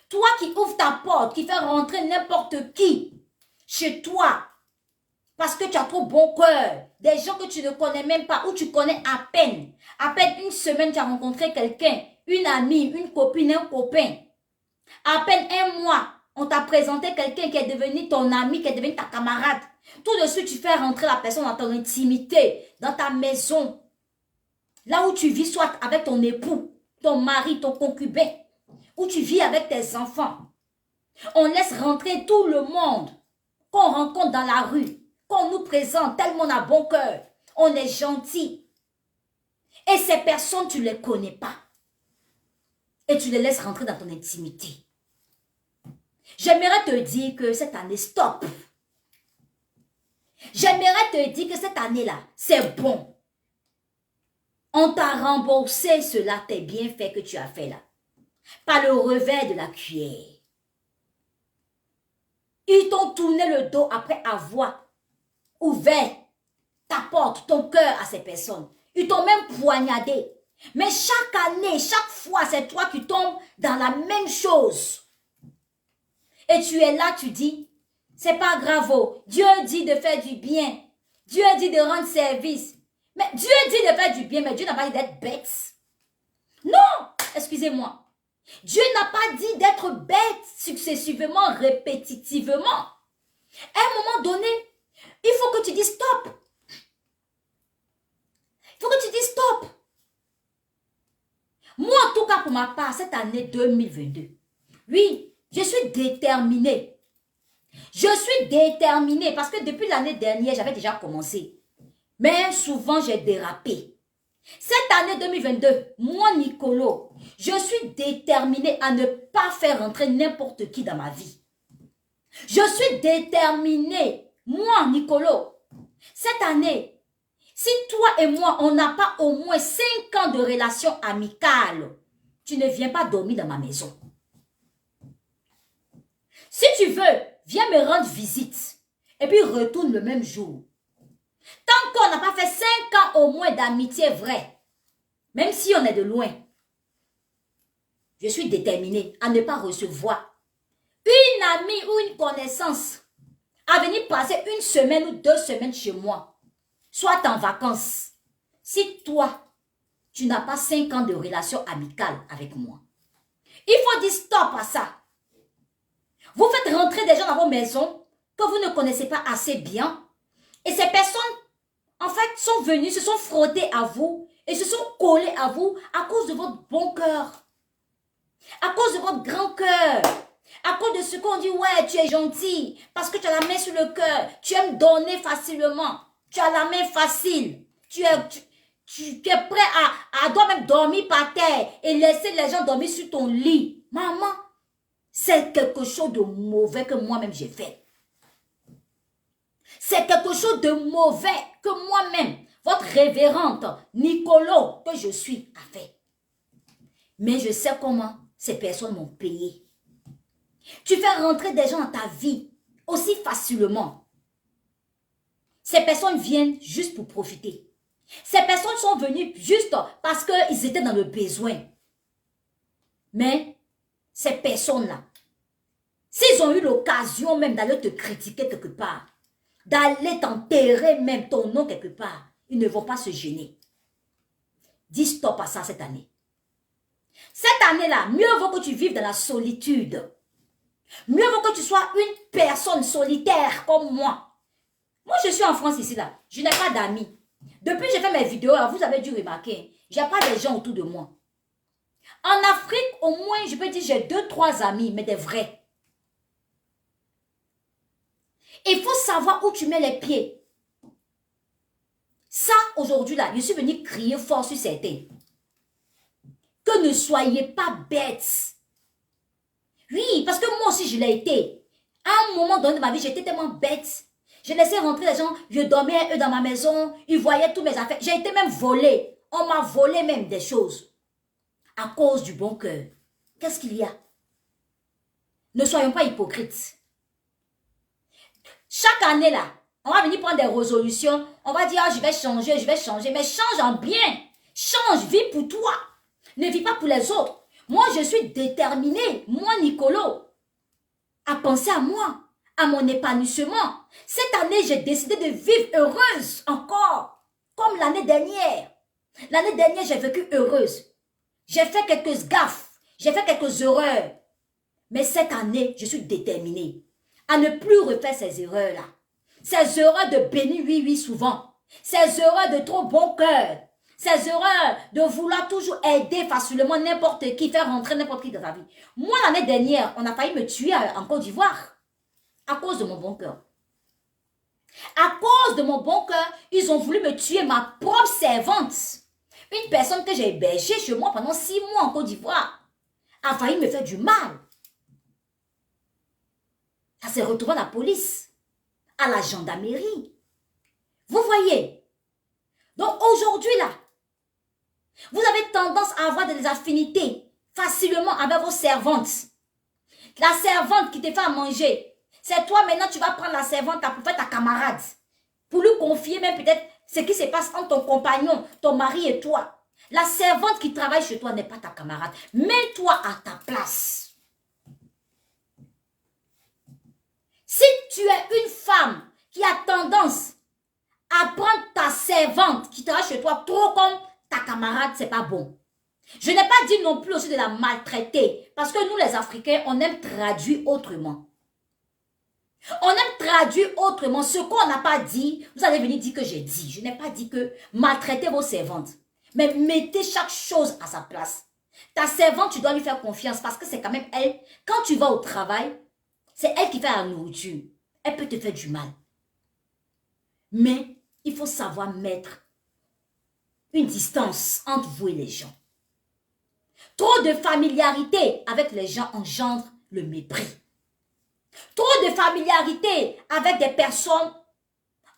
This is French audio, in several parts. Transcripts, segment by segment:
Toi qui ouvres ta porte, qui fais rentrer n'importe qui chez toi, parce que tu as trop bon cœur, des gens que tu ne connais même pas, ou tu connais à peine. À peine une semaine, tu as rencontré quelqu'un, une amie, une copine, un copain. À peine un mois, on t'a présenté quelqu'un qui est devenu ton ami, qui est devenu ta camarade. Tout de suite, tu fais rentrer la personne dans ton intimité, dans ta maison. Là où tu vis, soit avec ton époux, ton mari, ton concubin, où tu vis avec tes enfants. On laisse rentrer tout le monde qu'on rencontre dans la rue, qu'on nous présente tellement on a bon cœur. On est gentil. Et ces personnes, tu ne les connais pas. Et tu les laisses rentrer dans ton intimité. J'aimerais te dire que cette année, stop. J'aimerais te dire que cette année-là, c'est bon. On t'a remboursé cela, tes bienfaits que tu as fait là. Par le revers de la cuillère. Ils t'ont tourné le dos après avoir ouvert ta porte, ton cœur à ces personnes. Ils t'ont même poignardé. Mais chaque année, chaque fois, c'est toi qui tombes dans la même chose. Et tu es là, tu dis, c'est pas grave, Dieu dit de faire du bien. Dieu dit de rendre service. Mais Dieu dit de faire du bien, mais Dieu n'a pas dit d'être bête. Non, excusez-moi. Dieu n'a pas dit d'être bête successivement, répétitivement. À un moment donné, il faut que tu dises stop. Il faut que tu dises stop. Moi, en tout cas, pour ma part, cette année 2022, oui, je suis déterminée. Je suis déterminée parce que depuis l'année dernière, j'avais déjà commencé. Mais souvent, j'ai dérapé. Cette année 2022, moi, Nicolo, je suis déterminée à ne pas faire rentrer n'importe qui dans ma vie. Je suis déterminée, moi, Nicolo, cette année, si toi et moi, on n'a pas au moins 5 ans de relation amicale, tu ne viens pas dormir dans ma maison. Si tu veux, viens me rendre visite et puis retourne le même jour. Tant qu'on n'a pas fait 5 ans au moins d'amitié vraie, même si on est de loin, je suis déterminée à ne pas recevoir une amie ou une connaissance à venir passer 1 semaine ou 2 semaines chez moi, soit en vacances. Si toi, tu n'as pas 5 ans de relation amicale avec moi, il faut dire stop à ça. Vous faites rentrer des gens dans vos maisons que vous ne connaissez pas assez bien. Et ces personnes, en fait, sont venues, se sont frottées à vous et se sont collées à vous à cause de votre bon cœur. À cause de votre grand cœur. À cause de ce qu'on dit, ouais, tu es gentil. Parce que tu as la main sur le cœur. Tu aimes donner facilement. Tu as la main facile. Tu es prêt à doit même dormir par terre et laisser les gens dormir sur ton lit. Maman, c'est quelque chose de mauvais que moi-même j'ai fait. C'est quelque chose de mauvais que moi-même, votre révérende Nicolo, que je suis, a fait. Mais je sais comment ces personnes m'ont payé. Tu fais rentrer des gens dans ta vie aussi facilement. Ces personnes viennent juste pour profiter. Ces personnes sont venues juste parce qu'ils étaient dans le besoin. Mais ces personnes-là, s'ils ont eu l'occasion même d'aller te critiquer quelque part, d'aller t'enterrer même ton nom quelque part, ils ne vont pas se gêner. Dis stop à ça cette année. Cette année-là, mieux vaut que tu vives dans la solitude. Mieux vaut que tu sois une personne solitaire comme moi. Moi, je suis en France ici, là. Je n'ai pas d'amis. Depuis que j'ai fait mes vidéos, là, vous avez dû remarquer, je n'ai pas des gens autour de moi. En Afrique, au moins, je peux dire, j'ai 2-3 amis, mais des vrais. Il faut savoir où tu mets les pieds. Ça, aujourd'hui, là, je suis venue crier fort sur certains. Que ne soyez pas bêtes. Oui, parce que moi aussi, je l'ai été. À un moment donné de ma vie, j'étais tellement bête. Je laissais rentrer les gens, je dormais eux dans ma maison, ils voyaient tous mes affaires. J'ai été même volée. On m'a volé même des choses. À cause du bon cœur. Qu'est-ce qu'il y a? Ne soyons pas hypocrites. Chaque année là, on va venir prendre des résolutions. On va dire, ah, je vais changer. Mais change en bien. Change, vis pour toi. Ne vis pas pour les autres. Moi, je suis déterminée, moi, Nicolo, à penser à moi, à mon épanouissement. Cette année, j'ai décidé de vivre heureuse encore, comme l'année dernière. L'année dernière, j'ai vécu heureuse. J'ai fait quelques gaffes, j'ai fait quelques erreurs. Mais cette année, je suis déterminée à ne plus refaire ces erreurs-là. Ces erreurs de bénir oui, oui, souvent. Ces erreurs de trop bon cœur. Ces erreurs de vouloir toujours aider facilement n'importe qui, faire rentrer n'importe qui dans ta vie. Moi, l'année dernière, on a failli me tuer en Côte d'Ivoire à cause de mon bon cœur. À cause de mon bon cœur, ils ont voulu me tuer, ma propre servante. Une personne que j'ai hébergée chez moi pendant 6 mois en Côte d'Ivoire a failli me faire du mal. Ça s'est retrouvé à la police, à la gendarmerie. Vous voyez? Donc aujourd'hui là, vous avez tendance à avoir des affinités facilement avec vos servantes. La servante qui te fait à manger, c'est toi maintenant tu vas prendre la servante pour faire ta camarade. Pour lui confier même peut-être ce qui se passe entre ton compagnon, ton mari et toi. La servante qui travaille chez toi n'est pas ta camarade. Mets-toi à ta place. Si tu es une femme qui a tendance à prendre ta servante qui travaille chez toi trop comme ta camarade, c'est pas bon. Je n'ai pas dit non plus aussi de la maltraiter. Parce que nous les Africains, on aime traduire autrement. On aime traduire autrement. Ce qu'on n'a pas dit, vous allez venir dire que j'ai dit. Je n'ai pas dit que maltraitez vos servantes. Mais mettez chaque chose à sa place. Ta servante, tu dois lui faire confiance parce que c'est quand même elle. Quand tu vas au travail, c'est elle qui fait la nourriture. Elle peut te faire du mal. Mais il faut savoir mettre une distance entre vous et les gens. Trop de familiarité avec les gens engendre le mépris. Trop de familiarité avec des personnes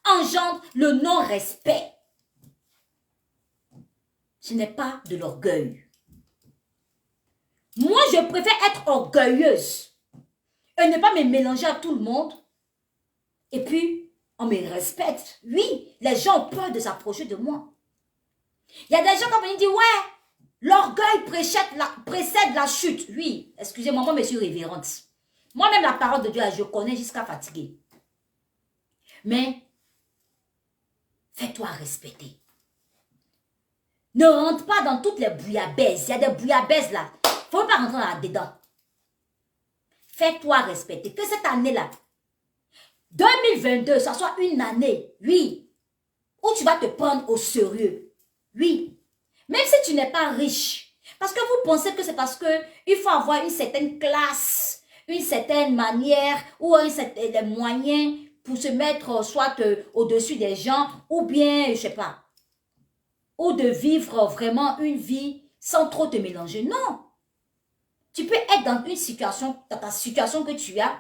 engendre le non-respect. Ce n'est pas de l'orgueil. Moi, je préfère être orgueilleuse et ne pas me mélanger à tout le monde. Et puis, on me respecte. Oui, les gens ont peur de s'approcher de moi. Il y a des gens qui me disent, ouais, l'orgueil précède la chute. Oui, excusez-moi, moi, je suis révérente. Moi-même, la parole de Dieu, je connais jusqu'à fatiguer. Mais, fais-toi respecter. Ne rentre pas dans toutes les bouillabaisse. Il y a des bouillabaisse là. Il ne faut pas rentrer là-dedans. Fais-toi respecter. Que cette année-là, 2022, ça soit une année, oui, où tu vas te prendre au sérieux. Oui. Même si tu n'es pas riche. Parce que vous pensez que c'est parce qu'il faut avoir une certaine classe, une certaine manière, ou des moyens pour se mettre soit au-dessus des gens, ou bien, je ne sais pas, ou de vivre vraiment une vie sans trop te mélanger. Non. Tu peux être dans une situation, dans ta situation que tu as,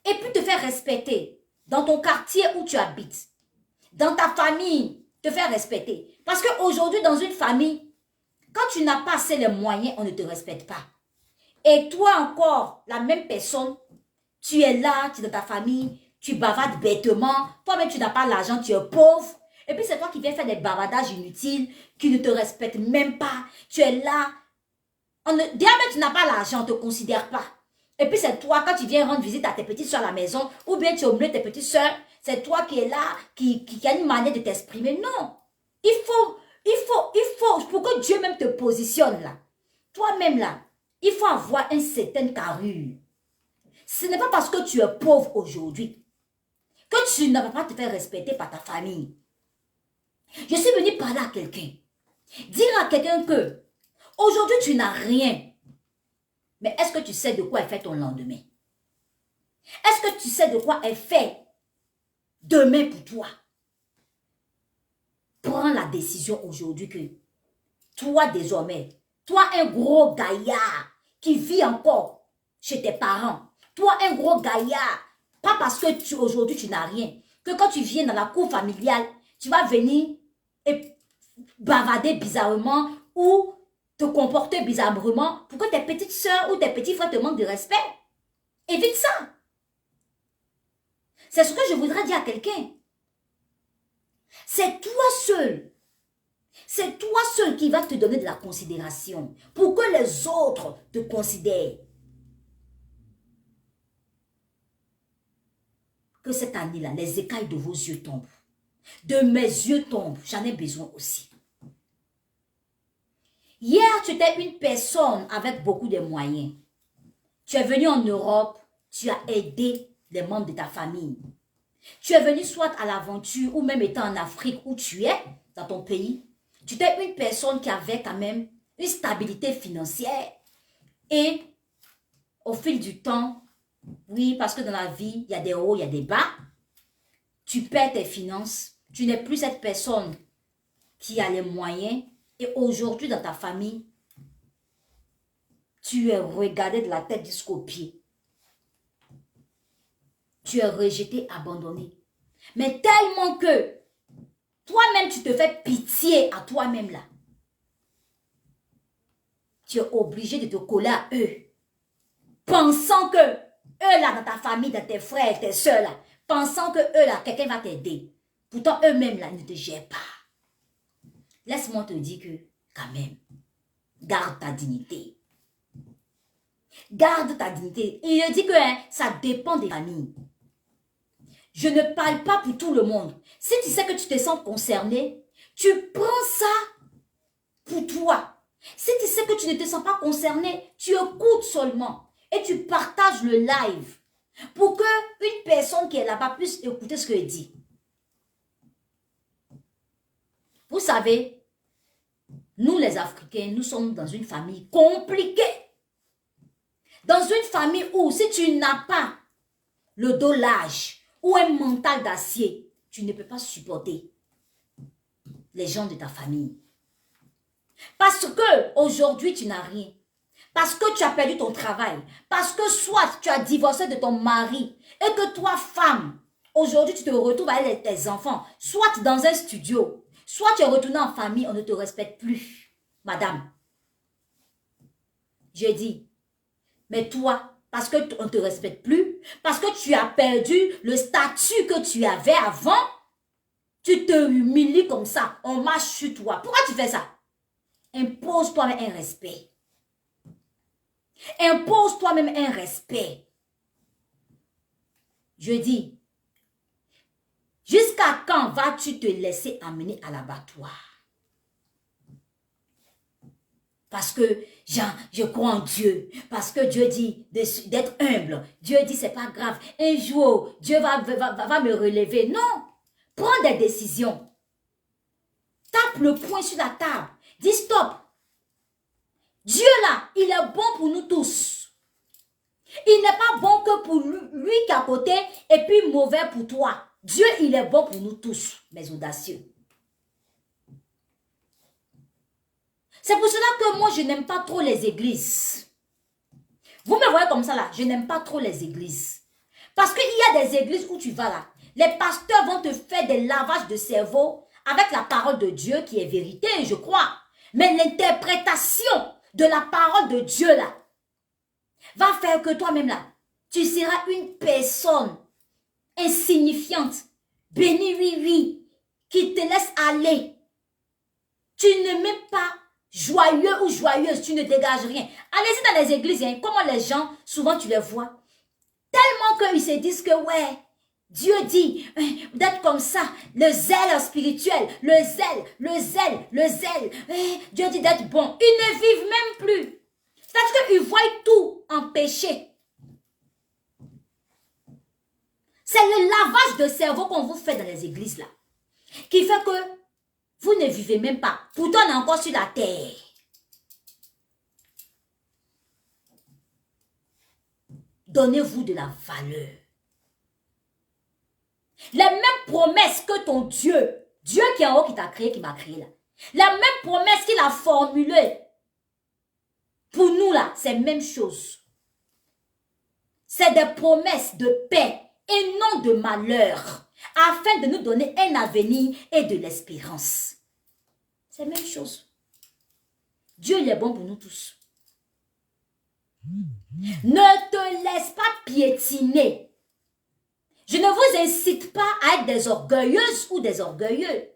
et puis te faire respecter dans ton quartier où tu habites, dans ta famille, te faire respecter. Parce qu'aujourd'hui, dans une famille, quand tu n'as pas assez les moyens, on ne te respecte pas. Et toi encore, la même personne, tu es là, tu es dans ta famille, tu bavardes bêtement, toi-même tu n'as pas l'argent, tu es pauvre. Et puis c'est toi qui viens faire des bavardages inutiles, qui ne te respectent même pas. Tu es là. Déjà même tu n'as pas l'argent, on ne te considère pas. Et puis c'est toi, quand tu viens rendre visite à tes petites soeurs à la maison, ou bien tu es au milieu de tes petites soeurs, c'est toi qui es là, qui a une manière de t'exprimer. Non. Il faut, pour que Dieu même te positionne là. Toi-même là, il faut avoir une certaine carrure. Ce n'est pas parce que tu es pauvre aujourd'hui que tu ne vas pas te faire respecter par ta famille. Je suis venue parler à quelqu'un. Dire à quelqu'un que aujourd'hui tu n'as rien. Mais est-ce que tu sais de quoi est fait ton lendemain? Est-ce que tu sais de quoi est fait demain pour toi? Prends la décision aujourd'hui que toi désormais, toi un gros gaillard qui vit encore chez tes parents, toi un gros gaillard, pas parce que aujourd'hui tu n'as rien, que quand tu viens dans la cour familiale, tu vas venir et bavarder bizarrement ou te comporter bizarrement pour que tes petites soeurs ou tes petits frères te manquent de respect. Évite ça. C'est ce que je voudrais dire à quelqu'un. C'est toi seul. C'est toi seul qui vas te donner de la considération pour que les autres te considèrent. Que cette année-là, les écailles de vos yeux tombent. De mes yeux tombent. J'en ai besoin aussi. Hier, tu étais une personne avec beaucoup de moyens. Tu es venu en Europe, tu as aidé les membres de ta famille. Tu es venu soit à l'aventure ou même étant en Afrique où tu es, dans ton pays. Tu étais une personne qui avait quand même une stabilité financière. Et au fil du temps, oui, parce que dans la vie, il y a des hauts, il y a des bas. Tu perds tes finances. Tu n'es plus cette personne qui a les moyens. Et aujourd'hui, dans ta famille, tu es regardé de la tête jusqu'aux pieds. Tu es rejeté, abandonné. Mais tellement que toi-même, tu te fais pitié à toi-même là. Tu es obligé de te coller à eux. Pensant que eux là, dans ta famille, dans tes frères, tes soeurs là, pensant que eux là, quelqu'un va t'aider. Pourtant, eux-mêmes là, ne te gèrent pas. Laisse-moi te dire que, quand même, garde ta dignité. Garde ta dignité. Et il dit que ça dépend des familles. Je ne parle pas pour tout le monde. Si tu sais que tu te sens concerné, tu prends ça pour toi. Si tu sais que tu ne te sens pas concerné, tu écoutes seulement. Et tu partages le live. Pour que une personne qui est là-bas puisse écouter ce qu'il dit. Vous savez, nous les Africains, nous sommes dans une famille compliquée. Dans une famille où si tu n'as pas le dos large ou un mental d'acier, tu ne peux pas supporter les gens de ta famille. Parce que aujourd'hui tu n'as rien. Parce que tu as perdu ton travail. Parce que soit tu as divorcé de ton mari et que toi, femme, aujourd'hui tu te retrouves avec tes enfants, soit dans un studio, soit tu es retourné en famille, on ne te respecte plus. Madame, je dis, mais toi, parce qu'on ne te respecte plus, parce que tu as perdu le statut que tu avais avant, tu te humilies comme ça, on marche sur toi. Pourquoi tu fais ça? Impose toi-même un respect. Impose toi-même un respect. Je dis, jusqu'à quand vas-tu te laisser amener à l'abattoir? Parce que je crois en Dieu. Parce que Dieu dit d'être humble. Dieu dit c'est pas grave. Un jour, Dieu va me relever. Non. Prends des décisions. Tape le poing sur la table. Dis stop. Dieu là, il est bon pour nous tous. Il n'est pas bon que pour lui qui est à côté et puis mauvais pour toi. Dieu, il est bon pour nous tous, mes audacieux. C'est pour cela que moi, je n'aime pas trop les églises. Vous me voyez comme ça là, je n'aime pas trop les églises. Parce qu'il y a des églises où tu vas là, les pasteurs vont te faire des lavages de cerveau avec la parole de Dieu qui est vérité, je crois. Mais l'interprétation de la parole de Dieu là, va faire que toi-même là, tu seras une personne insignifiante, bénie, oui, oui, qui te laisse aller. Tu ne mets pas joyeux ou joyeuse, tu ne dégages rien. Allez-y dans les églises, hein, comment les gens, souvent tu les vois, tellement qu'ils se disent que ouais, Dieu dit d'être comme ça, le zèle spirituel, le zèle, Dieu dit d'être bon. Ils ne vivent même plus. C'est-à-dire qu'ils voient tout en péché. C'est le lavage de cerveau qu'on vous fait dans les églises là, qui fait que vous ne vivez même pas. Pourtant, on est encore sur la terre. Donnez-vous de la valeur. Les mêmes promesses que ton Dieu, Dieu qui est en haut, qui t'a créé, qui m'a créé là, les mêmes promesses qu'il a formulées pour nous là, c'est la même chose. C'est des promesses de paix et non de malheur, afin de nous donner un avenir et de l'espérance. C'est la même chose. Dieu il est bon pour nous tous. Ne te laisse pas piétiner. Je ne vous incite pas à être des orgueilleuses ou des orgueilleux.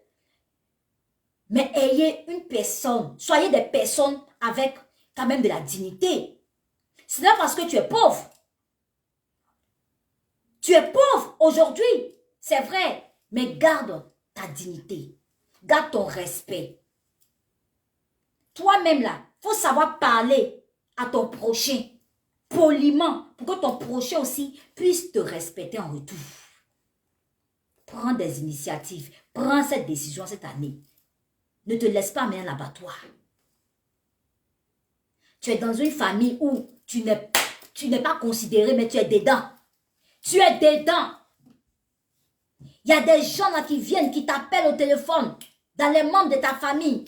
Mais ayez une personne, soyez des personnes avec quand même de la dignité. Ce n'est pas parce que tu es pauvre. Tu es pauvre aujourd'hui, c'est vrai, mais garde ta dignité. Garde ton respect. Toi-même là, il faut savoir parler à ton prochain poliment pour que ton prochain aussi puisse te respecter en retour. Prends des initiatives. Prends cette décision cette année. Ne te laisse pas mettre à l'abattoir. Tu es dans une famille où tu n'es pas considéré, mais tu es dedans. Tu es dedans. Il y a des gens là qui viennent, qui t'appellent au téléphone, dans les membres de ta famille.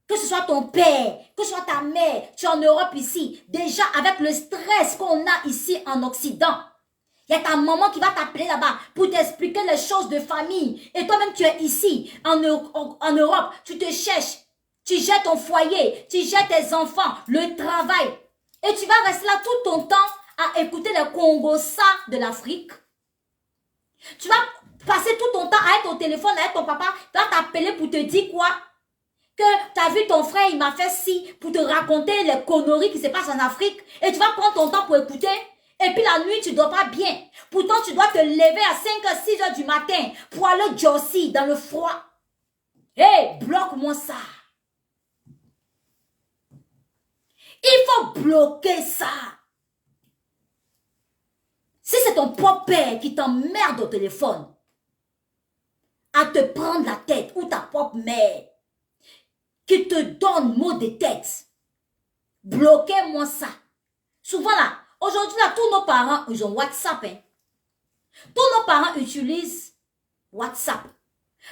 Que ce soit ton père, que ce soit ta mère, tu es en Europe ici. Déjà avec le stress qu'on a ici en Occident. Il y a ta maman qui va t'appeler là-bas pour t'expliquer les choses de famille. Et toi-même, tu es ici, en Europe, tu te cherches. Tu gères ton foyer, tu gères tes enfants, le travail. Et tu vas rester là tout ton temps à écouter les Congosa de l'Afrique. Tu vas passer tout ton temps à être au téléphone avec ton papa, il va t'appeler pour te dire quoi? Que tu as vu ton frère, il m'a fait ci, pour te raconter les conneries qui se passent en Afrique. Et tu vas prendre ton temps pour écouter. Et puis la nuit, tu ne dors pas bien. Pourtant, tu dois te lever à 5 6 heures du matin pour aller josser dans le froid. Hé, bloque-moi ça. Il faut bloquer ça. Si c'est ton propre père qui t'emmerde au téléphone, à te prendre la tête, ou ta propre mère, qui te donne mot de tête, bloquez-moi ça. Souvent là, aujourd'hui là, tous nos parents, ils ont WhatsApp. Hein. Tous nos parents utilisent WhatsApp.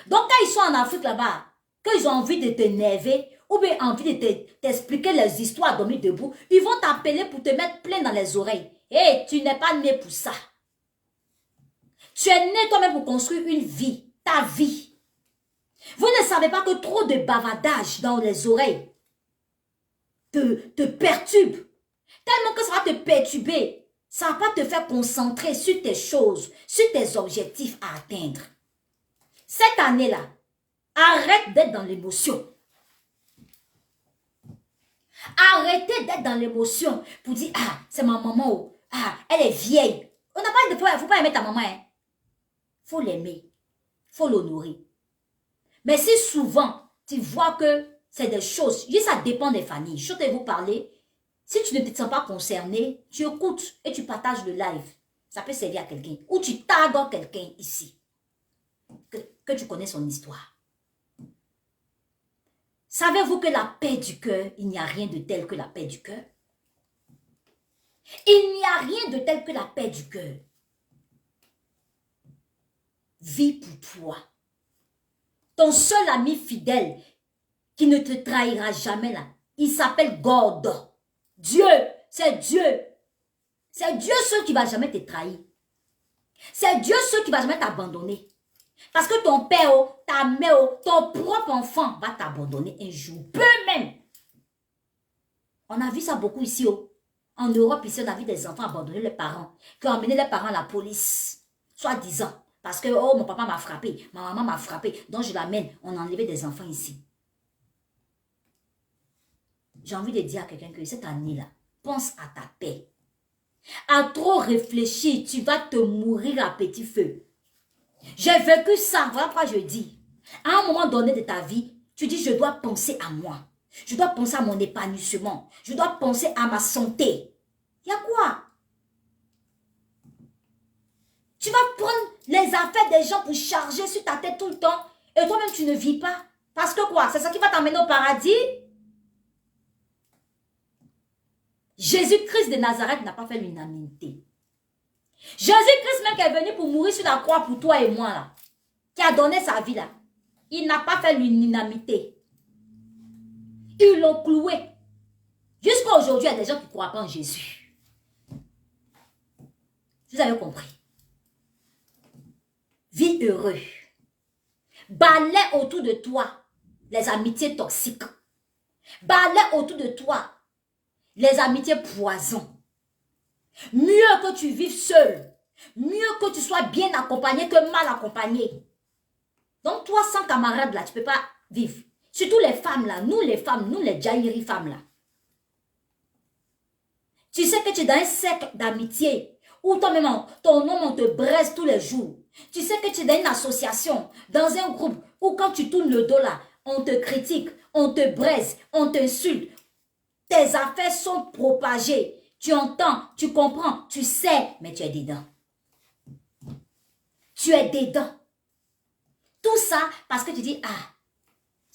Donc quand ils sont en Afrique là-bas, quand ils ont envie de t'énerver, ou bien envie de t'expliquer les histoires à dormir debout, ils vont t'appeler pour te mettre plein dans les oreilles. Hé, tu n'es pas né pour ça. Tu es né toi-même pour construire une vie, ta vie. Vous ne savez pas que trop de bavardage dans les oreilles te perturbe. Tellement que ça va te perturber. Ça ne va pas te faire concentrer sur tes choses, sur tes objectifs à atteindre. Cette année-là, arrête d'être dans l'émotion. Arrêtez d'être dans l'émotion pour dire, ah, c'est ma maman, oh, ah, elle est vieille. On n'a pas de problème, il ne faut pas aimer ta maman. Il faut l'aimer, il faut l'honorer. Mais si souvent, tu vois que c'est des choses, ça dépend des familles. Je vais vous parler. Si tu ne te sens pas concerné, tu écoutes et tu partages le live. Ça peut servir à quelqu'un. Ou tu tagues quelqu'un ici. Que tu connais son histoire. Savez-vous que la paix du cœur, il n'y a rien de tel que la paix du cœur? Il n'y a rien de tel que la paix du cœur. Vis pour toi. Ton seul ami fidèle qui ne te trahira jamais là, il s'appelle God. Dieu, c'est Dieu. C'est Dieu seul qui ne va jamais te trahir. C'est Dieu seul qui ne va jamais t'abandonner. Parce que ton père, ta mère, ton propre enfant va t'abandonner un jour. Peu même. On a vu ça beaucoup ici. En Europe, ici, on a vu des enfants abandonner leurs parents. Qui ont emmené leurs parents à la police. Soit-disant. Parce que, oh, mon papa m'a frappé. Ma maman m'a frappé. Donc, je l'amène. On a enlevé des enfants ici. J'ai envie de dire à quelqu'un que cette année-là, pense à ta paix. À trop réfléchir, tu vas te mourir à petit feu. J'ai vécu ça, voilà pourquoi je dis. À un moment donné de ta vie, tu dis, je dois penser à moi. Je dois penser à mon épanouissement. Je dois penser à ma santé. Il y a quoi? Tu vas prendre les affaires des gens pour charger sur ta tête tout le temps. Et toi-même, tu ne vis pas. Parce que quoi? C'est ça qui va t'emmener au paradis? Jésus-Christ de Nazareth n'a pas fait l'unanimité. Jésus-Christ même qui est venu pour mourir sur la croix pour toi et moi là, qui a donné sa vie là, il n'a pas fait l'unanimité. Ils l'ont cloué. Jusqu'à aujourd'hui, il y a des gens qui ne croient pas en Jésus. Vous avez compris? Vis heureux. Balaie autour de toi les amitiés toxiques. Balaie autour de toi les amitiés poison. Mieux que tu vives seul. Mieux que tu sois bien accompagné que mal accompagné. Donc toi, sans camarade là, tu ne peux pas vivre. Surtout les femmes là, nous les Jairi femmes là. Tu sais que tu es dans un cercle d'amitié où toi-même, ton nom, on te braise tous les jours. Tu sais que tu es dans une association, dans un groupe où quand tu tournes le dos là, on te critique, on te braise, on t'insulte. Tes affaires sont propagées. Tu entends, tu comprends, tu sais, mais tu es dedans. Tu es dedans. Tout ça parce que tu dis, ah,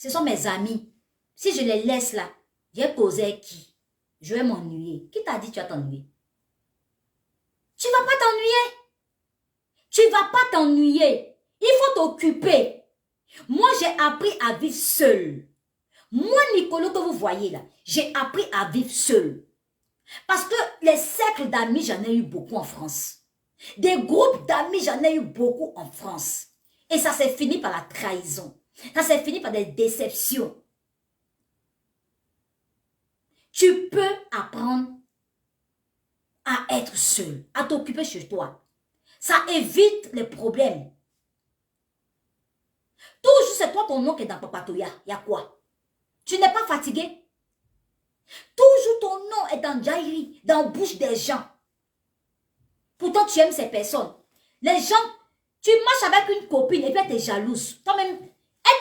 ce sont mes amis. Si je les laisse là, je vais causer avec qui? Je vais m'ennuyer. Qui t'a dit que tu vas t'ennuyer? Tu ne vas pas t'ennuyer. Tu ne vas pas t'ennuyer. Il faut t'occuper. Moi, j'ai appris à vivre seul. Moi, Nicolo, que vous voyez là, j'ai appris à vivre seul. Parce que les cercles d'amis, j'en ai eu beaucoup en France. Des groupes d'amis, j'en ai eu beaucoup en France. Et ça s'est fini par la trahison. Ça s'est fini par des déceptions. Tu peux apprendre à être seul, à t'occuper chez toi. Ça évite les problèmes. Toujours c'est toi ton nom qui est dans Papatoya. Il y a quoi? Tu n'es pas fatigué? Toujours ton nom est dans Jairi, dans la bouche des gens. Pourtant tu aimes ces personnes. Les gens, tu marches avec une copine et puis elle est jalouse. Toi-même,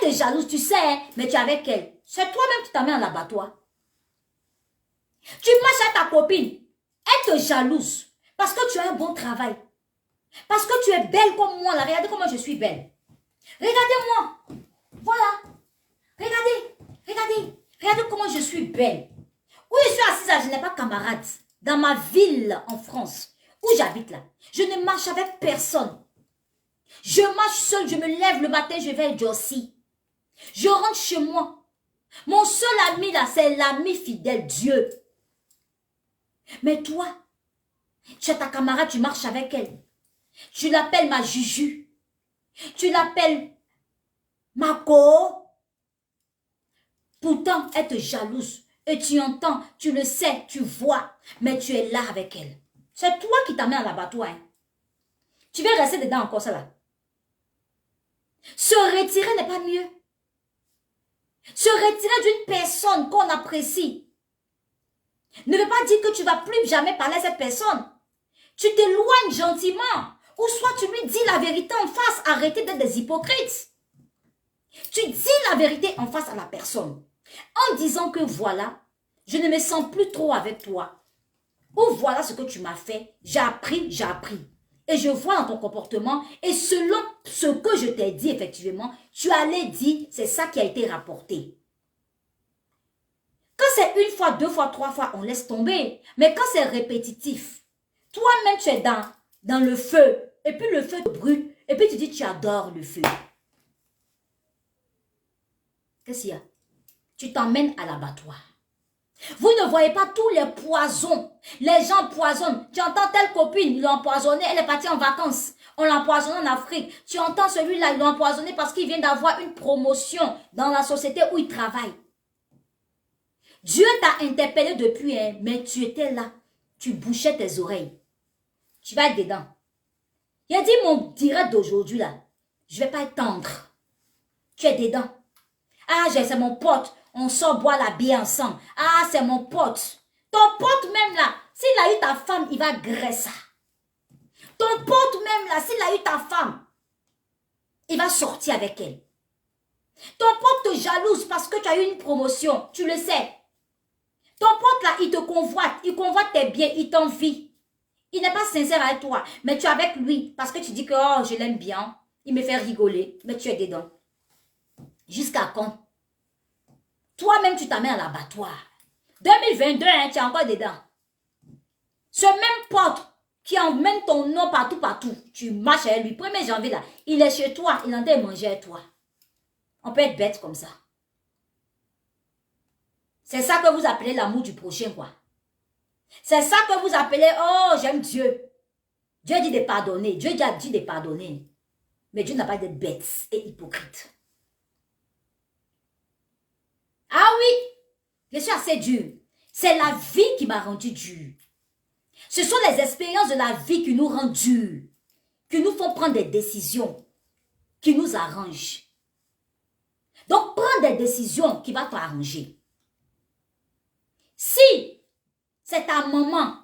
elle est jalouse, tu sais, hein, mais tu es avec elle. C'est toi-même qui t'amènes à l'abattoir. Tu marches avec ta copine, elle te jalouse parce que tu as un bon travail. Parce que tu es belle comme moi. Là. Regardez comment je suis belle. Regardez-moi. Voilà. Regardez. Regardez. Regardez comment je suis belle. Où je suis assise là, je n'ai pas de camarade. Dans ma ville en France, où j'habite là, je ne marche avec personne. Je marche seule, je me lève le matin, je vais à Jossi. Je rentre chez moi. Mon seul ami là, c'est l'ami fidèle, Dieu. Mais toi, tu as ta camarade, tu marches avec elle. Tu l'appelles ma Juju. Tu l'appelles ma Ko. Pourtant, elle te jalouse. Et tu entends, tu le sais, tu vois. Mais tu es là avec elle. C'est toi qui t'amènes à l'abattoir. Hein. Tu veux rester dedans encore ça là. Se retirer n'est pas mieux. Se retirer d'une personne qu'on apprécie ne veut pas dire que tu ne vas plus jamais parler à cette personne. Tu t'éloignes gentiment. Ou soit tu lui dis la vérité en face. Arrêtez d'être des hypocrites. Tu dis la vérité en face à la personne. En disant que voilà, je ne me sens plus trop avec toi. Ou voilà ce que tu m'as fait. J'ai appris, j'ai appris. Et je vois dans ton comportement. Et selon ce que je t'ai dit effectivement, tu allais dire, c'est ça qui a été rapporté. Quand c'est une fois, deux fois, trois fois, on laisse tomber. Mais quand c'est répétitif, toi-même tu es dans le feu. Et puis le feu te brûle. Et puis tu dis tu adores le feu. Qu'est-ce qu'il y a? Tu t'emmènes à l'abattoir. Vous ne voyez pas tous les poisons. Les gens poisonnent. Tu entends telle copine, ils l'ont empoisonnée, elle est partie en vacances. On l'a empoisonnée en Afrique. Tu entends celui-là, ils l'ont empoisonné parce qu'il vient d'avoir une promotion dans la société où il travaille. Dieu t'a interpellé depuis, hein, mais tu étais là. Tu bouchais tes oreilles. Tu vas être dedans. Il a dit mon direct d'aujourd'hui là. Je ne vais pas être tendre. Tu es dedans. Ah, c'est mon pote. On sort boire la bière ensemble. Ah, c'est mon pote. Ton pote même là, s'il a eu ta femme, il va graisser ça. Ton pote même là, s'il a eu ta femme, il va sortir avec elle. Ton pote te jalouse parce que tu as eu une promotion. Tu le sais. Ton pote là, il te convoite. Il convoite tes biens. Il t'envie. Il n'est pas sincère avec toi. Mais tu es avec lui parce que tu dis que oh, je l'aime bien. Il me fait rigoler. Mais tu es dedans. Jusqu'à quand? Toi-même, tu t'amènes à l'abattoir. 2022, hein, tu es encore dedans. Ce même pote qui emmène ton nom partout, tu marches avec lui. 1er janvier, là, il est chez toi, il en a mangé avec toi. On peut être bête comme ça. C'est ça que vous appelez l'amour du prochain, quoi. C'est ça que vous appelez, oh, j'aime Dieu. Dieu dit de pardonner. Dieu a dit de pardonner. Mais Dieu n'a pas d'être bête et hypocrite. Ah oui, je suis assez dur. C'est la vie qui m'a rendu dur. Ce sont les expériences de la vie qui nous rendent durs, qui nous font prendre des décisions, qui nous arrangent. Donc, prends Prends des décisions qui vont t'arranger. Si c'est ta maman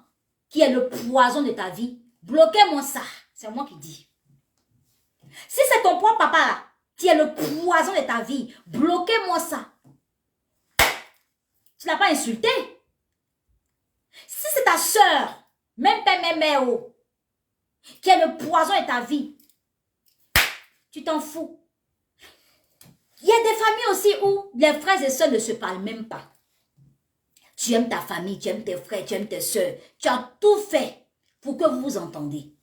qui est le poison de ta vie, bloquez-moi ça. C'est moi qui dis. Si c'est ton propre papa là, qui est le poison de ta vie, bloquez-moi ça. Tu ne l'as pas insulté. Si c'est ta soeur, même père, même mère, qui est le poison de ta vie, tu t'en fous. Il y a des familles aussi où les frères et sœurs ne se parlent même pas. Tu aimes ta famille, tu aimes tes frères, tu aimes tes sœurs. Tu as tout fait pour que vous vous entendiez.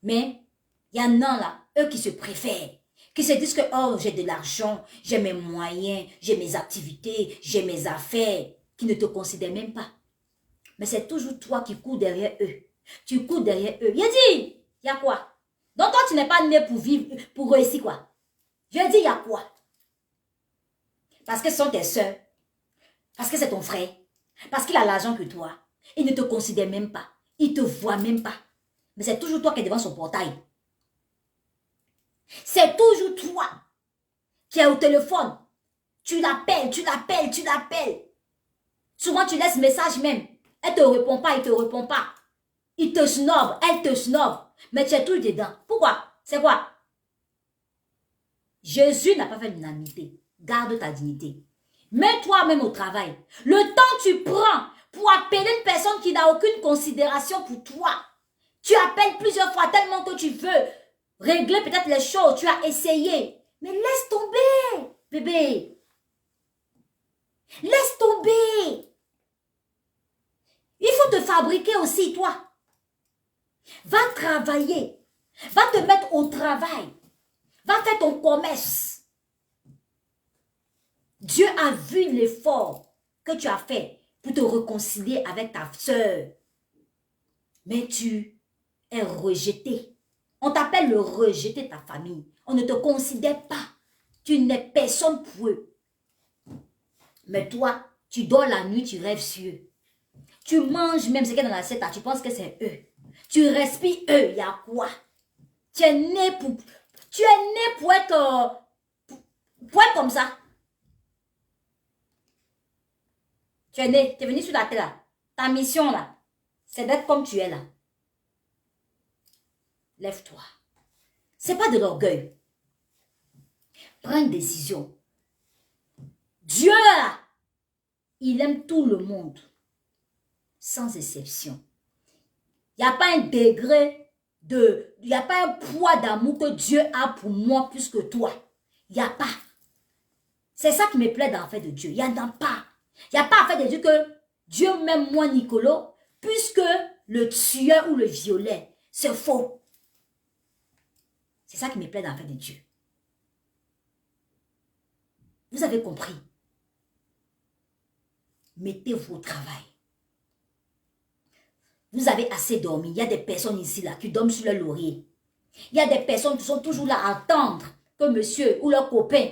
Mais il y en a là, eux qui se préfèrent, qui se disent que oh, j'ai de l'argent, j'ai mes moyens, j'ai mes activités, j'ai mes affaires, qui ne te considèrent même pas. Mais c'est toujours toi qui cours derrière eux. Tu cours derrière eux. Il a dit, il y a quoi? Donc toi, tu n'es pas né pour vivre, pour réussir quoi? Je dis, il y a quoi? Parce que ce sont tes soeurs. Parce que c'est ton frère. Parce qu'il a l'argent que toi. Il ne te considère même pas. Il ne te voit même pas. Mais c'est toujours toi qui es devant son portail. C'est toujours toi qui es au téléphone. Tu l'appelles, tu l'appelles, tu l'appelles. Souvent, tu laisses message même. Elle ne te répond pas, il ne te répond pas. Il te snob, elle te snob. Mais tu es tout dedans. Pourquoi? C'est quoi? Jésus n'a pas fait l'unanimité. Garde ta dignité. Mets toi-même au travail. Le temps que tu prends pour appeler une personne qui n'a aucune considération pour toi. Tu appelles plusieurs fois tellement que tu veux régler peut-être les choses. Tu as essayé. Mais laisse tomber, bébé. Laisse tomber. Il faut te fabriquer aussi, toi. Va travailler. Va te mettre au travail. Va faire ton commerce. Dieu a vu l'effort que tu as fait pour te réconcilier avec ta soeur. Mais tu es rejeté. On t'appelle le rejeté de ta famille. On ne te considère pas. Tu n'es personne pour eux. Mais toi, tu dors la nuit, tu rêves sur eux. Tu manges même ce qu'il y a dans l'assiette, tu penses que c'est eux. Tu respires eux, il y a quoi? Tu es né pour être comme ça. Tu es né, tu es venu sur la terre là. Ta mission là, c'est d'être comme tu es là. Lève-toi. C'est pas de l'orgueil. Prends une décision. Dieu là, il aime tout le monde. Sans exception. Il n'y a pas un degré il n'y a pas un poids d'amour que Dieu a pour moi plus que toi. Il n'y a pas. C'est ça qui me plaît dans l'affaire de Dieu. Il n'y en a pas. Il n'y a pas affaire de Dieu que Dieu m'aime moi, Nicolo, puisque le tueur ou le violet, c'est faux. C'est ça qui me plaît dans l'affaire de Dieu. Vous avez compris. Mettez-vous au travail. Vous avez assez dormi. Il y a des personnes ici là qui dorment sur le laurier. Il y a des personnes qui sont toujours là à attendre que monsieur ou leur copain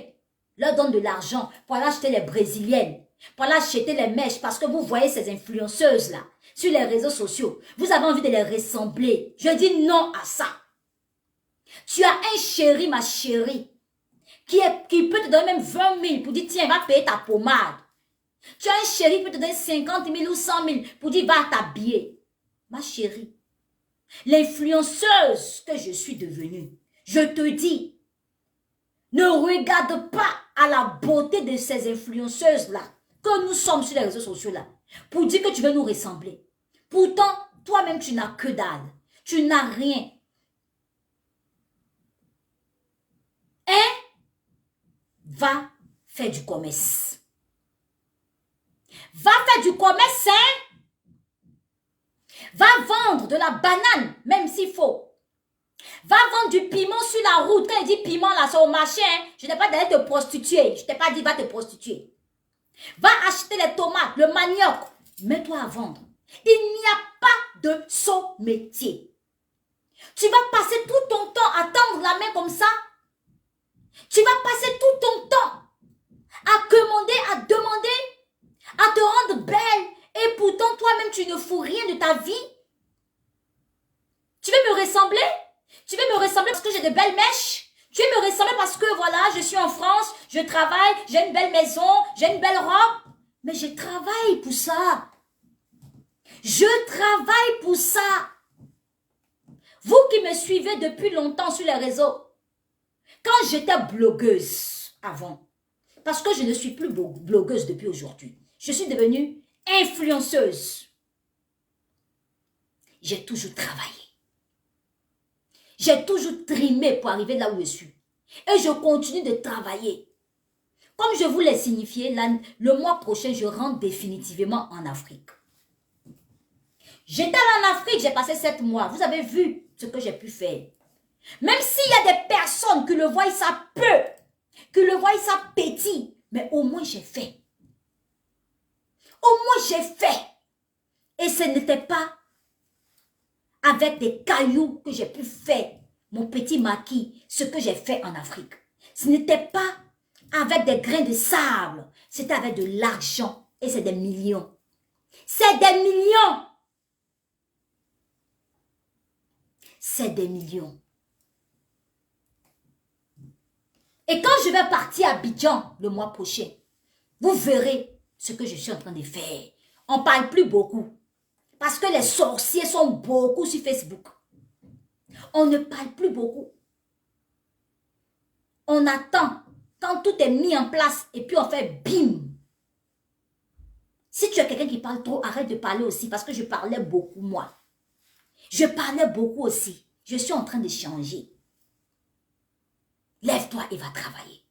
leur donne de l'argent pour aller acheter les brésiliennes, pour aller acheter les mèches, parce que vous voyez ces influenceuses là sur les réseaux sociaux. Vous avez envie de les ressembler. Je dis non à ça. Tu as un chéri, ma chérie, qui peut te donner même 20 000 pour dire tiens, va payer ta pommade. Tu as un chéri qui peut te donner 50 000 ou 100 000 pour dire va t'habiller. Ma chérie, l'influenceuse que je suis devenue, je te dis, ne regarde pas à la beauté de ces influenceuses-là, que nous sommes sur les réseaux sociaux-là, pour dire que tu veux nous ressembler. Pourtant, toi-même, tu n'as que dalle. Tu n'as rien. Hein? Va faire du commerce. Va faire du commerce, hein? Va vendre de la banane, même s'il faut. Va vendre du piment sur la route. Quand il dit piment, là, c'est au marché. Hein? Je n'ai pas d'aller te prostituer. Je t'ai pas dit va te prostituer. Va acheter les tomates, le manioc. Mets-toi à vendre. Il n'y a pas de saut métier. Tu vas passer tout ton temps à tendre la main comme ça. Tu vas passer tout ton temps à commander, à demander, à te rendre belle. Et pourtant, toi-même, tu ne fous rien de ta vie. Tu veux me ressembler? Tu veux me ressembler parce que j'ai de belles mèches? Tu me ressembles parce que voilà, je suis en France, je travaille, j'ai une belle maison, j'ai une belle robe. Mais je travaille pour ça. Je travaille pour ça. Vous qui me suivez depuis longtemps sur les réseaux, quand j'étais blogueuse avant, parce que je ne suis plus blogueuse depuis aujourd'hui, je suis devenue influenceuse. J'ai toujours travaillé. J'ai toujours trimé pour arriver là où je suis. Et je continue de travailler. Comme je vous l'ai signifié, le mois prochain, je rentre définitivement en Afrique. J'étais là en Afrique, j'ai passé 7 mois. Vous avez vu ce que j'ai pu faire. Même s'il y a des personnes qui le voient ça peu, qui le voient ça petit, mais au moins j'ai fait. Au moins j'ai fait. Et ce n'était pas avec des cailloux que j'ai pu faire mon petit maquis, ce que j'ai fait en Afrique. Ce n'était pas avec des grains de sable, c'était avec de l'argent et c'est des millions. C'est des millions. C'est des millions. Et quand je vais partir à Abidjan le mois prochain, vous verrez ce que je suis en train de faire. On ne parle plus beaucoup. Parce que les sorciers sont beaucoup sur Facebook. On ne parle plus beaucoup. On attend quand tout est mis en place et puis on fait bim. Si tu es quelqu'un qui parle trop, arrête de parler aussi parce que je parlais beaucoup moi. Je parlais beaucoup aussi. Je suis en train de changer. Lève-toi et va travailler.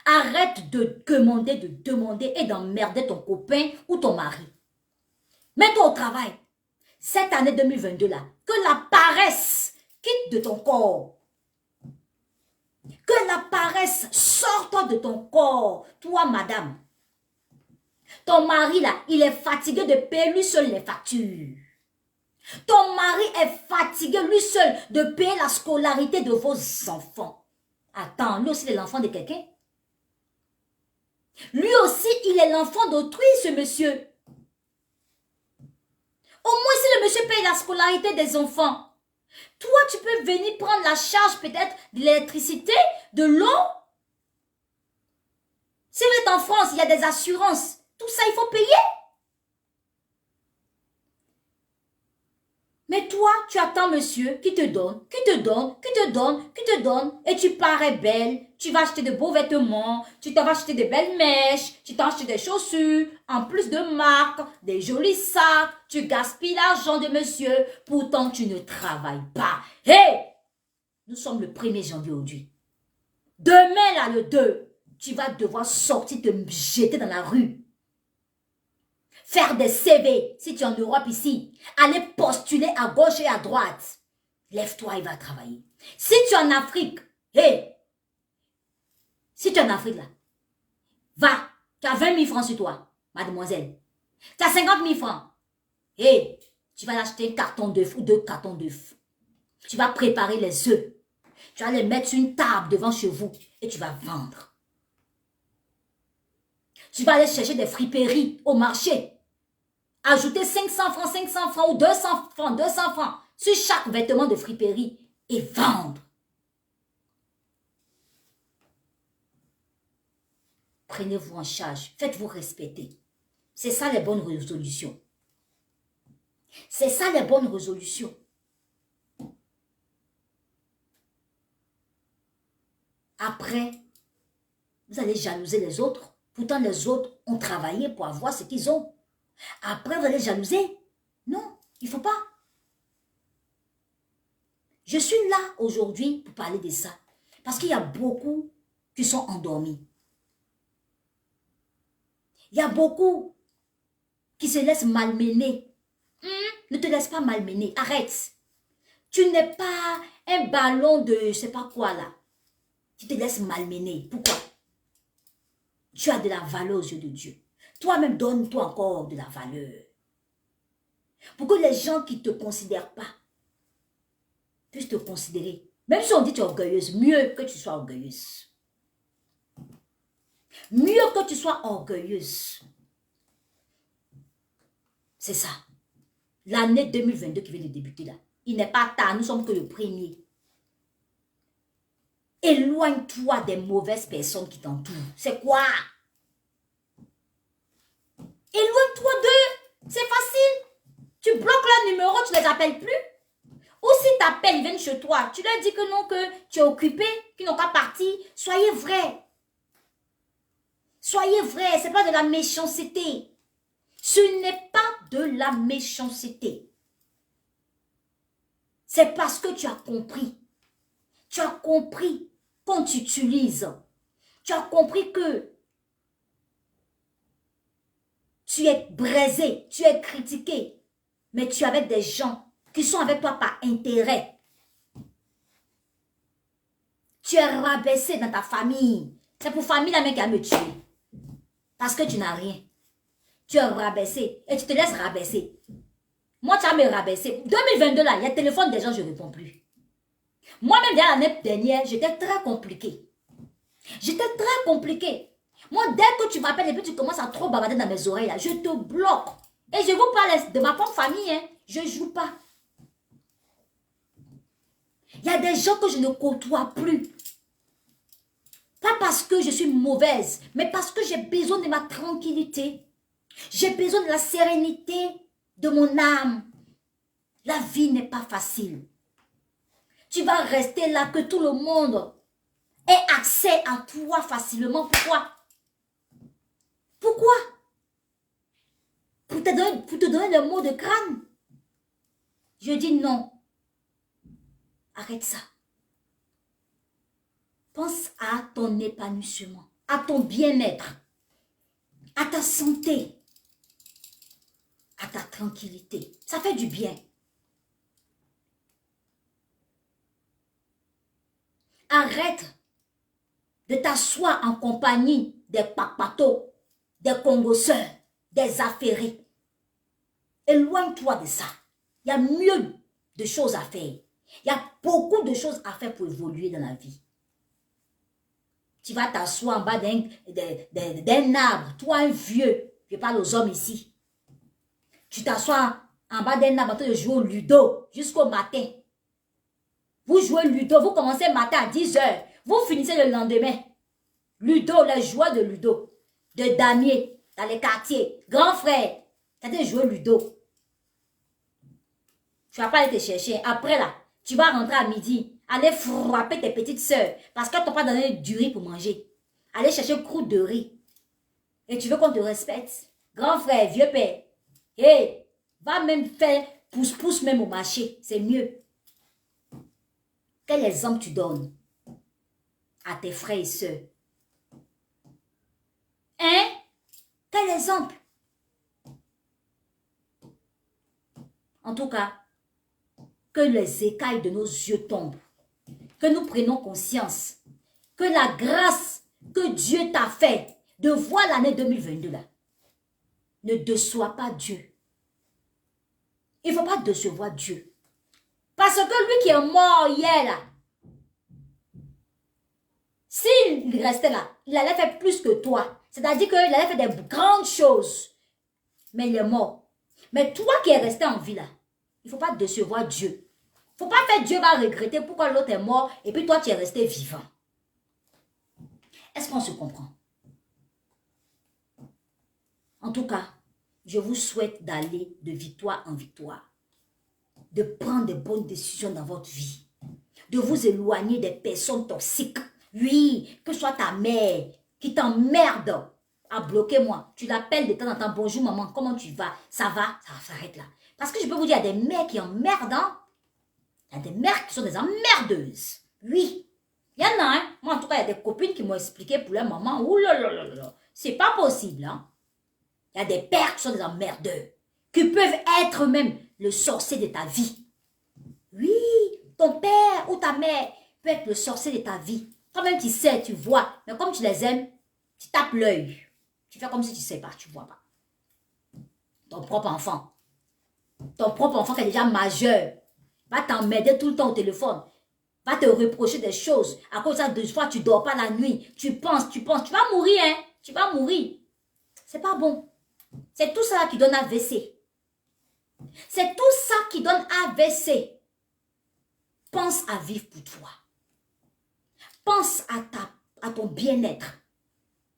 Arrête de demander et d'emmerder ton copain ou ton mari. Mets-toi au travail. Cette année 2022 là, que la paresse quitte de ton corps. Que la paresse sorte de ton corps. Toi, madame. Ton mari là, il est fatigué de payer lui seul les factures. Ton mari est fatigué lui seul de payer la scolarité de vos enfants. Attends, lui aussi il est l'enfant de quelqu'un. Lui aussi, il est l'enfant d'autrui, ce monsieur. Au moins, si le monsieur paye la scolarité des enfants, toi, tu peux venir prendre la charge peut-être de l'électricité, de l'eau. Si vous êtes en France, il y a des assurances. Tout ça, il faut payer. Mais toi, tu attends monsieur qui te donne, qui te donne, qui te donne, qui te donne. Et tu parais belle. Tu vas acheter de beaux vêtements. Tu t'en vas acheter de belles mèches. Tu t'en achètes des chaussures. En plus de marques, des jolis sacs. Tu gaspilles l'argent de monsieur. Pourtant, tu ne travailles pas. Hé! Nous sommes le 1er janvier aujourd'hui. Demain, là, le 2, tu vas devoir sortir te jeter dans la rue. Faire des CV, si tu es en Europe ici. Aller postuler à gauche et à droite. Lève-toi et va travailler. Si tu es en Afrique, hé, si tu es en Afrique là, va, tu as 20 000 francs sur toi, mademoiselle. Tu as 50 000 francs. Hé, tu vas acheter un carton d'œufs ou 2 cartons d'œufs. Tu vas préparer les œufs. Tu vas les mettre sur une table devant chez vous et tu vas vendre. Tu vas aller chercher des friperies au marché. Ajouter 500 francs ou 200 francs sur chaque vêtement de friperie et vendre. Prenez-vous en charge, faites-vous respecter. C'est ça les bonnes résolutions. C'est ça les bonnes résolutions. Après, vous allez jalouser les autres. Pourtant, les autres ont travaillé pour avoir ce qu'ils ont. Après, vous allez jalouser. Non, il ne faut pas. Je suis là aujourd'hui pour parler de ça. Parce qu'il y a beaucoup qui sont endormis. Il y a beaucoup qui se laissent malmener. Ne te laisse pas malmener. Arrête. Tu n'es pas un ballon de je ne sais pas quoi là. Tu te laisses malmener. Pourquoi? Tu as de la valeur aux yeux de Dieu. Toi-même, donne-toi encore de la valeur. Pour que les gens qui ne te considèrent pas puissent te considérer. Même si on dit que tu es orgueilleuse, mieux que tu sois orgueilleuse. Mieux que tu sois orgueilleuse. C'est ça. L'année 2022 qui vient de débuter là. Il n'est pas tard, nous sommes que le 1er. Éloigne-toi des mauvaises personnes qui t'entourent. C'est quoi? Éloigne-toi d'eux. C'est facile. Tu bloques leur numéro, tu ne les appelles plus. Ou s'ils t'appellent, ils viennent chez toi. Tu leur dis que non, que tu es occupé, qu'ils n'ont pas parti. Soyez vrai. Soyez vrai. Ce n'est pas de la méchanceté. Ce n'est pas de la méchanceté. C'est parce que tu as compris. Tu as compris qu'on t'utilise. Tu as compris que tu es braisé, tu es critiqué. Mais tu es avec des gens qui sont avec toi par intérêt. Tu es rabaissé dans ta famille. C'est pour famille la mec qui a me tuer. Parce que tu n'as rien. Tu es rabaissé et tu te laisses rabaisser. Moi, tu as me rabaissé. 2022 là, il y a le téléphone des gens, je ne réponds plus. Moi-même, l'année dernière, j'étais très compliqué. J'étais très compliqué. Moi, dès que tu m'appelles et puis tu commences à trop bavarder dans mes oreilles, là, je te bloque. Et je vous parle de ma propre famille, hein. Je ne joue pas. Il y a des gens que je ne côtoie plus. Pas parce que je suis mauvaise, mais parce que j'ai besoin de ma tranquillité. J'ai besoin de la sérénité de mon âme. La vie n'est pas facile. Tu vas rester là que tout le monde ait accès à toi facilement. Pourquoi? Pourquoi? Pour te donner le mot de crâne. Je dis non. Arrête ça. Pense à ton épanouissement, à ton bien-être, à ta santé, à ta tranquillité. Ça fait du bien. Arrête de t'asseoir en compagnie des papatos, des congosseurs, des affairés. Éloigne-toi de ça. Il y a mieux de choses à faire. Il y a beaucoup de choses à faire pour évoluer dans la vie. Tu vas t'asseoir en bas d'un arbre, toi un vieux, je parle aux hommes ici. Tu t'assois en bas d'un arbre en train de jouer au ludo jusqu'au matin. Vous jouez ludo, vous commencez le matin à 10 h, vous finissez le lendemain. Ludo, les joueurs de ludo, de damier, dans les quartiers, grand frère, tu as joué ludo. Tu vas pas aller te chercher. Après là, tu vas rentrer à midi, aller frapper tes petites soeurs parce qu'elles t'ont pas donné du riz pour manger. Aller chercher croûte de riz. Et tu veux qu'on te respecte. Grand frère, vieux père. Hey, va même faire pouce-pouce même au marché. C'est mieux. Quel exemple tu donnes à tes frères et sœurs? Hein? Quel exemple? En tout cas, que les écailles de nos yeux tombent. Que nous prenions conscience. Que la grâce que Dieu t'a fait de voir l'année 2022 là, ne déçoit pas Dieu. Il ne faut pas décevoir Dieu. Parce que lui qui est mort hier là, s'il restait là, il allait faire plus que toi. C'est-à-dire qu'il allait faire des grandes choses. Mais il est mort. Mais toi qui es resté en vie là, il ne faut pas décevoir Dieu. Il ne faut pas faire Dieu va regretter pourquoi l'autre est mort et puis toi tu es resté vivant. Est-ce qu'on se comprend? En tout cas, je vous souhaite d'aller de victoire en victoire. De prendre de bonnes décisions dans votre vie. De vous éloigner des personnes toxiques. Oui, que ce soit ta mère qui t'emmerde à bloquer moi. Tu l'appelles de temps en temps. Bonjour maman, comment tu vas? Ça va? Ça s'arrête là. Parce que je peux vous dire, il y a des mères qui emmerdent. Hein? Il y a des mères qui sont des emmerdeuses. Oui. Il y en a, hein? Moi en tout cas, il y a des copines qui m'ont expliqué pour leur maman. Ouh là là là là. C'est pas possible. Hein? Il y a des pères qui sont des emmerdeurs. Qui peuvent être même le sorcier de ta vie. Oui, ton père ou ta mère peut être le sorcier de ta vie. Toi-même tu sais, tu vois. Mais comme tu les aimes, tu tapes l'œil. Tu fais comme si tu ne sais pas, tu ne vois pas. Ton propre enfant. Ton propre enfant qui est déjà majeur. Va t'emmerder tout le temps au téléphone. Va te reprocher des choses. À cause de ça, 2 fois, tu ne dors pas la nuit. Tu penses. Tu vas mourir, hein. Tu vas mourir. C'est pas bon. C'est tout ça qui donne AVC. C'est tout ça qui donne AVC. Pense à vivre pour toi. pense à ton bien-être.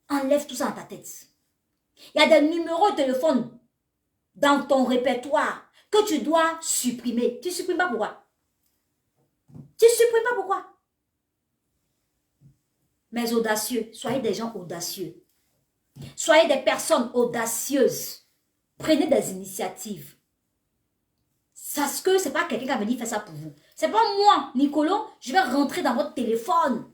Enlève tout ça dans ta tête. Il y a des numéros de téléphone dans ton répertoire que tu dois supprimer. Tu ne supprimes pas pourquoi? Tu ne supprimes pas pourquoi? Mais audacieux, soyez des gens audacieux. Soyez des personnes audacieuses. Prenez des initiatives. Parce que ce n'est pas quelqu'un qui va venir faire ça pour vous. Ce n'est pas moi, Nicolo, je vais rentrer dans votre téléphone